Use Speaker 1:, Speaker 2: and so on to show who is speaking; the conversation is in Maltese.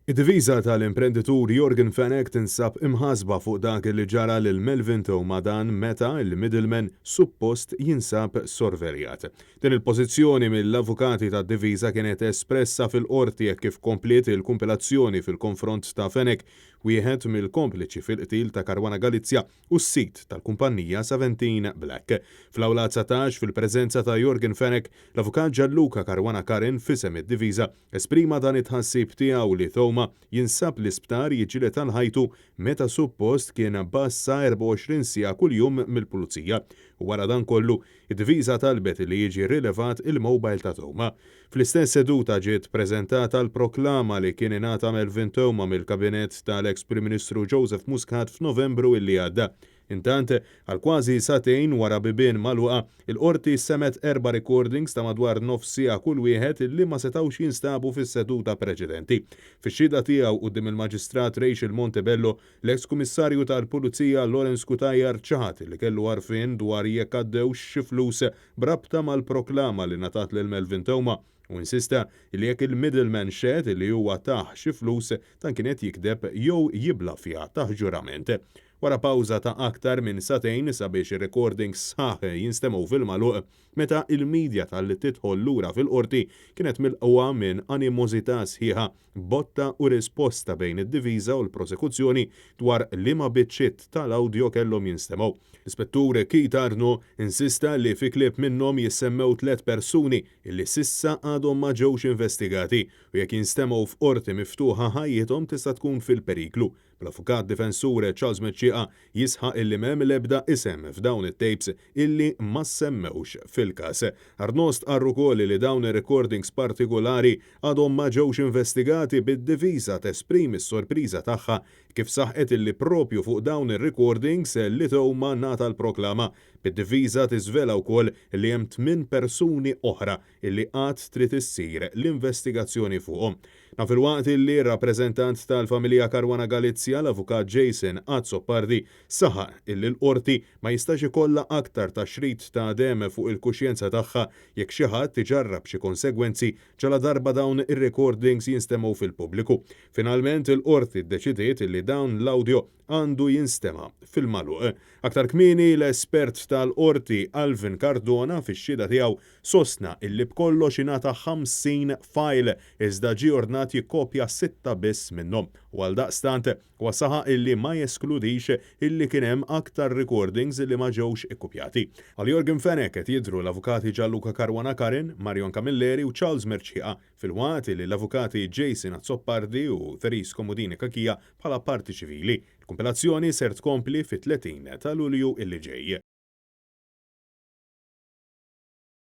Speaker 1: Id-diviża tal-imprenditur Jorgen Fenech tinsab imħasba fuq dak li ġara lil Melvin Madan meta il-middleman suppost jinsab sorverjat. Din il-pożizzjoni mill-avukati tad-diviża kienet espressa fil-qorti jekk kif kompliet il-kumpilazzjoni fil-konfront ta' Fenech wieħed mill-kompliċi fil-qtil ta' Caruana Galizia u s-sit tal-kumpanija 17 Black. Fl-awla 19 fil-preżenza ta' Jorgen Fenech, l-avukat Gianluca Caruana Karen fisem id-diviża esprima dan it-tħassib tiegħu li Thoma jinsab l-isptar jiġilet tal-ħajtu meta suppost kien bassa 24 siegħa kuljum mill-pulizija. U wara dan kollu, id-diviża talbet li jiġi rilevat il-mobile ta' Thoma. Fl-istess seduta ġiet preżentata l-proklama li kien ingħata Melvin Thoma mill-kabinet tal-ex Prim Ministru Joseph Muscat f'Novembru illi għadda. Intant, għal kważi satejn wara bibien magħluqa, il-qorti semet 4 recordings ta' madwar nofs siegħa kull wieħed illi ma setgħux jinstabu fis-seduta preċedenti. Fix-xhieda tiegħu quddiem il-Maġistrat Rachel Montebello, l-ex kummissarju tal-Pulizija Lawrence Cutajar ċaħat li kellu għarfien dwar jekk għaddewx xi flus brabta mal-proklama li ngħatat lil Melvin Thoma u insista li jekk il-middleman xed li huwa taħ xi flus dan kien qed jikdeb jew jiblafja taħ ġurament. Wara pawża ta' aktar minn satejn sabiex ir-recordings sħaħ jinstemaw fil-magħluq meta il-medja tal-li tidħol lura fil-qorti kienet milqwa minn animosità sħiħa, botta u risposta bejn id-diviża u l-prosekuzzjoni dwar liema biċċiet tal-awdjo kellhom jinstemaw. L-Ispettur Keith Arno insista li fi klieb minnhom jissemmew 3 persuni illi sissa għadhom ma ġewx investigati u jekk jinstemaw f'qorti miftuħa ħajjithom tista' tkun fil-periklu. L-avukat difensur Charles Meċċieqa jisħaq illi m'hemm l-ebda isem f'dawn it-tapes illi ma semmewx fil-każ. Arnost qarru wkoll li dawn ir-recordings partikolari għadhom ma ġewx investigati bid-diviża tesprimi s-sorpriża tagħha kif saħqet illi propju fuq dawn ir-recordings li Thoma ngħata l-proklama. Bid-diviża tiżvela wkoll li hemm 8 persuni oħra illi qatt trid issir l-investigazzjoni fuqhom. Naf il-waqt illi rappreżentant tal-familja Caruana Galizia l-avukat Jason Azzopardi saħaq illi l-qorti ma jistax ikollha aktar ta' xrid ta' dem fuq il-kuxjenza tagħha jekk xi ħadd iġarrab xi konsegwenzi ġala darba dawn ir-recordings jinstemaw fil-pubbliku. Finalment il-qorti ddeċidiet illi dawn l-awdjo għandu jinstema' fil-magħluq. Aktar kmieni l-espert tal-qorti Alvin Cardona fix-xhieda tiegħu sostna illi b'kollox ingħata 50 file iżda ġie ordnat jikkopja 6 biss minnhom. U għaldaqstant huwa saħaq illi ma jeskludix illi kien hemm aktar recordings illi ma ġewx ikkupjati. Għal Jorgen Fenech qed jidhru l-avukati Gianluca Caruana Karen, Marion Camilleri u Charles Meċċieqa fil-waqt li l-avukati Jason Azzopardi u Theris Komodini Kakija bħala parti ċivili. Il-kumpilazzjoni ser tkompli fit-30 ta' Lulju illi ġej.